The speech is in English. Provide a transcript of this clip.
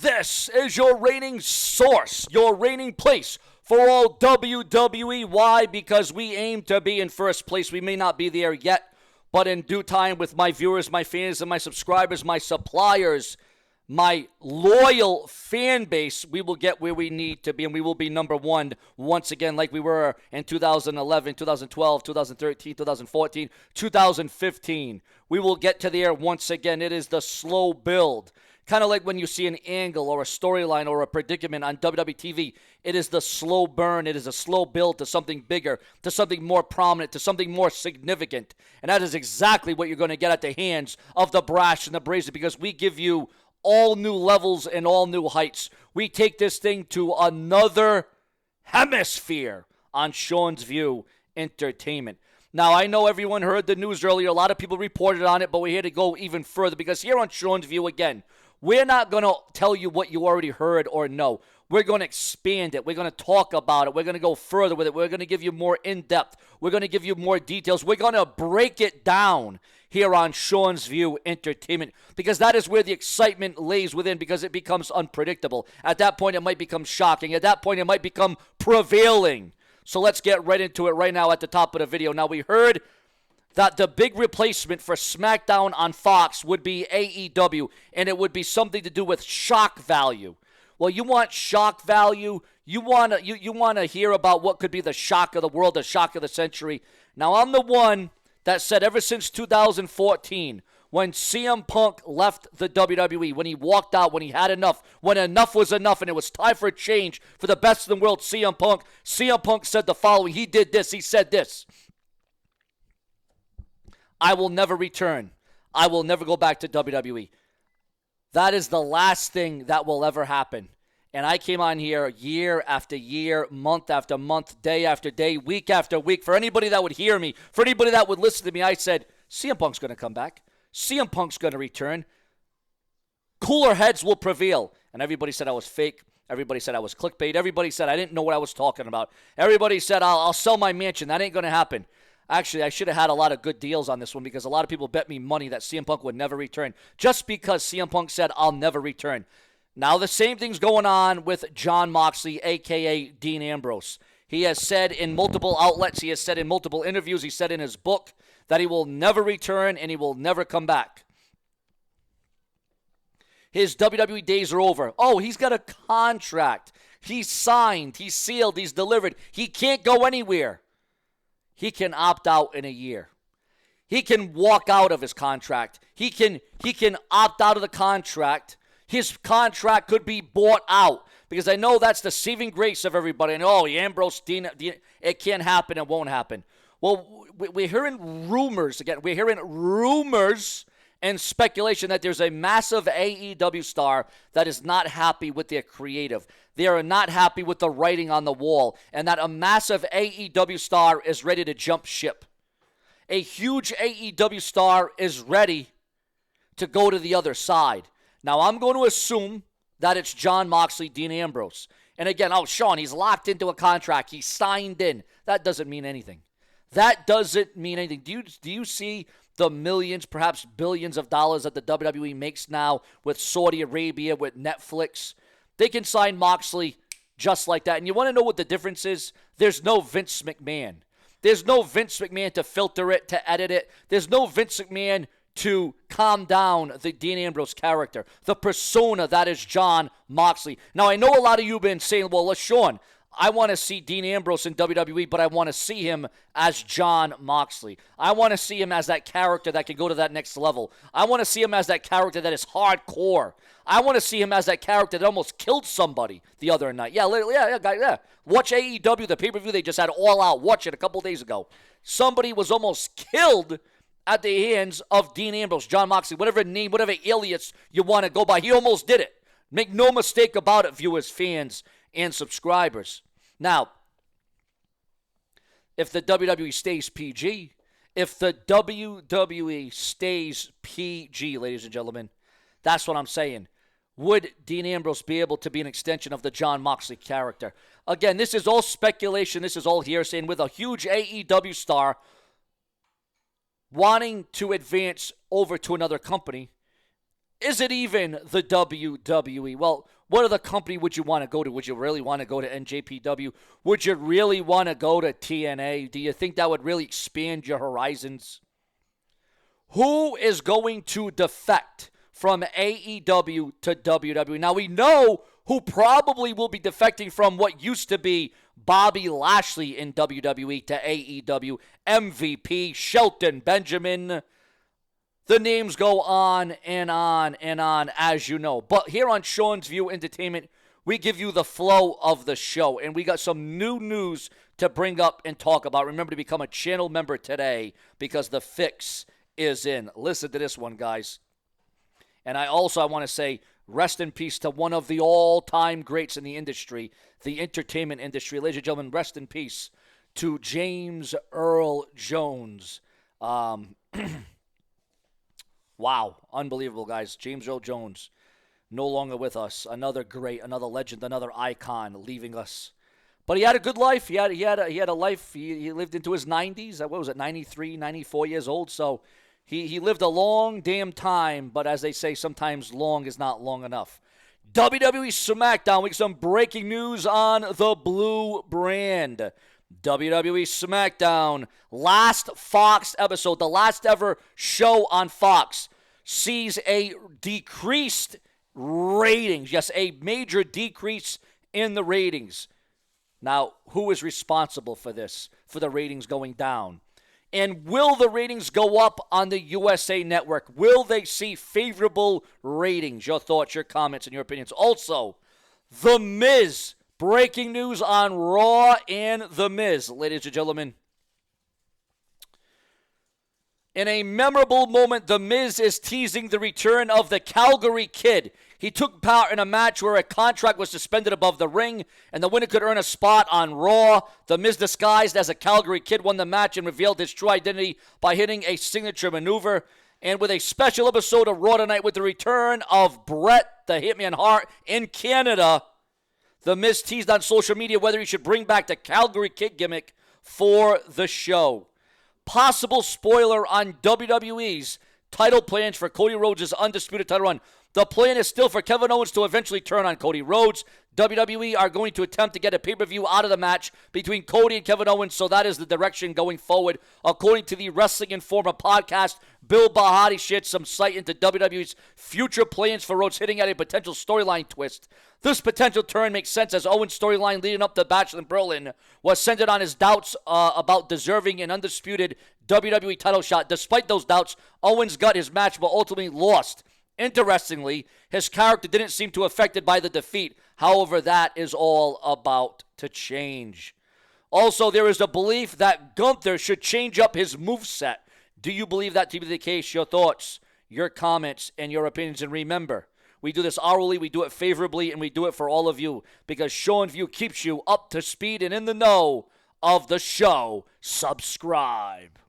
This is your reigning source, your reigning place for all WWE. Why? Because we aim to be in first place. We may not be there yet, but in due time with my viewers, my fans, and my subscribers, my suppliers, my loyal fan base, we will get where we need to be, and we will be number one once again like we were in 2011, 2012, 2013, 2014, 2015. We will get to there once again. It is the slow build. Kind of like when you see an angle or a storyline or a predicament on WWE TV, it is the slow burn. It is a slow build to something bigger, to something more prominent, to something more significant. And that is exactly what you're going to get at the hands of the brash and the brazen, because we give you all new levels and all new heights. We take this thing to another hemisphere on Sean's View Entertainment. Now, I know everyone heard the news earlier. A lot of people reported on it, but we're here to go even further, because here on Sean's View, again, we're not going to tell you what you already heard or know. We're going to expand it. We're going to talk about it. We're going to go further with it. We're going to give you more in-depth. We're going to give you more details. We're going to break it down here on Sean's View Entertainment, because that is where the excitement lays within, because it becomes unpredictable. At that point, it might become shocking. At that point, it might become prevailing. So let's get right into it right now at the top of the video. Now, we heard that the big replacement for SmackDown on Fox would be AEW, and it would be something to do with shock value. Well, you want shock value? You want to hear about what could be the shock of the world, the shock of the century. Now, I'm the one that said ever since 2014, when CM Punk left the WWE, when he walked out, when he had enough, when enough was enough and it was time for a change for the best in the world, CM Punk said the following. He did this. He said this: I will never return. I will never go back to WWE. That is the last thing that will ever happen. And I came on here year after year, month after month, day after day, week after week. For anybody that would hear me, for anybody that would listen to me, I said, CM Punk's going to come back. CM Punk's going to return. Cooler heads will prevail. And everybody said I was fake. Everybody said I was clickbait. Everybody said I didn't know what I was talking about. Everybody said I'll sell my mansion. That ain't going to happen. Actually, I should have had a lot of good deals on this one, because a lot of people bet me money that CM Punk would never return, just because CM Punk said, I'll never return. Now, the same thing's going on with Jon Moxley, a.k.a. Dean Ambrose. He has said in multiple outlets, he has said in multiple interviews, he said in his book that he will never return and he will never come back. His WWE days are over. Oh, he's got a contract. He's signed. He's sealed. He's delivered. He can't go anywhere. He can opt out in a year. He can walk out of his contract. He can opt out of the contract. His contract could be bought out, because I know that's the saving grace of everybody. And Ambrose, Dean, it can't happen. It won't happen. Well, we're hearing rumors again. We're hearing rumors and speculation that there's a massive AEW star that is not happy with their creative. They are not happy with the writing on the wall, and that a massive AEW star is ready to jump ship. A huge AEW star is ready to go to the other side. Now, I'm going to assume that it's Jon Moxley, Dean Ambrose. And again, Sean, he's locked into a contract. He's signed in. That doesn't mean anything. That doesn't mean anything. Do you see the millions, perhaps billions of dollars that the WWE makes now with Saudi Arabia, with Netflix? They can sign Moxley just like that. And you want to know what the difference is? There's no Vince McMahon. There's no Vince McMahon to filter it, to edit it. There's no Vince McMahon to calm down the Dean Ambrose character, the persona that is Jon Moxley. Now, I know a lot of you have been saying, well, Sean, I want to see Dean Ambrose in WWE, but I want to see him as Jon Moxley. I want to see him as that character that can go to that next level. I want to see him as that character that is hardcore. I want to see him as that character that almost killed somebody the other night. Yeah. Watch AEW, the pay-per-view they just had All Out. Watch it a couple days ago. Somebody was almost killed at the hands of Dean Ambrose, Jon Moxley, whatever name, whatever alias you want to go by. He almost did it. Make no mistake about it, viewers, fans, and subscribers. Now, if the WWE stays PG, if the WWE stays PG, ladies and gentlemen, that's what I'm saying. Would Dean Ambrose be able to be an extension of the Jon Moxley character? Again, this is all speculation. This is all hearsay. And with a huge AEW star wanting to advance over to another company, Is it even the WWE? Well, what other company would you want to go to? Would you really want to go to NJPW? Would you really want to go to TNA? Do you think that would really expand your horizons? Who is going to defect from AEW to WWE? Now, we know who probably will be defecting from what used to be Bobby Lashley in WWE to AEW. MVP, Shelton Benjamin. The names go on and on and on, as you know. But here on Sean's View Entertainment, we give you the flow of the show. And we got some new news to bring up and talk about. Remember to become a channel member today because the fix is in. Listen to this one, guys. And I want to say rest in peace to one of the all-time greats in the industry, the entertainment industry. Ladies and gentlemen, rest in peace to James Earl Jones. Wow, unbelievable, guys. James Earl Jones, no longer with us. Another great, another legend, another icon leaving us. But he had a good life. He had a life. He lived into his 90s. What was it, 93, 94 years old? So he lived a long damn time. But as they say, sometimes long is not long enough. WWE SmackDown. We got some breaking news on the Blue brand. WWE SmackDown, last Fox episode, the last ever show on Fox, sees a decreased ratings. Yes, a major decrease in the ratings. Now, who is responsible for this, for the ratings going down? And will the ratings go up on the USA Network? Will they see favorable ratings? Your thoughts, your comments, and your opinions. Also, The Miz. Breaking news on Raw and The Miz, ladies and gentlemen. In a memorable moment, The Miz is teasing the return of the Calgary Kid. He took part in a match where a contract was suspended above the ring, and the winner could earn a spot on Raw. The Miz, disguised as a Calgary Kid, won the match and revealed his true identity by hitting a signature maneuver. And with a special episode of Raw tonight with the return of Bret the Hitman Hart in Canada, The Miz teased on social media whether he should bring back the Calgary Kid gimmick for the show. Possible spoiler on WWE's title plans for Cody Rhodes' undisputed title run. The plan is still for Kevin Owens to eventually turn on Cody Rhodes. WWE are going to attempt to get a pay-per-view out of the match between Cody and Kevin Owens, so that is the direction going forward. According to the Wrestling Informer podcast, Bill Bahati shared some sight into WWE's future plans for Rhodes, hitting at a potential storyline twist. This potential turn makes sense as Owens' storyline leading up to Bachelor in Berlin was centered on his doubts about deserving an undisputed WWE title shot. Despite those doubts, Owens got his match but ultimately lost. Interestingly, his character didn't seem too affected by the defeat. However, that is all about to change. Also, there is a belief that Gunther should change up his moveset. Do you believe that to be the case? Your thoughts, your comments, and your opinions. And remember, we do this hourly, we do it favorably, and we do it for all of you because Show and View keeps you up to speed and in the know of the show. Subscribe.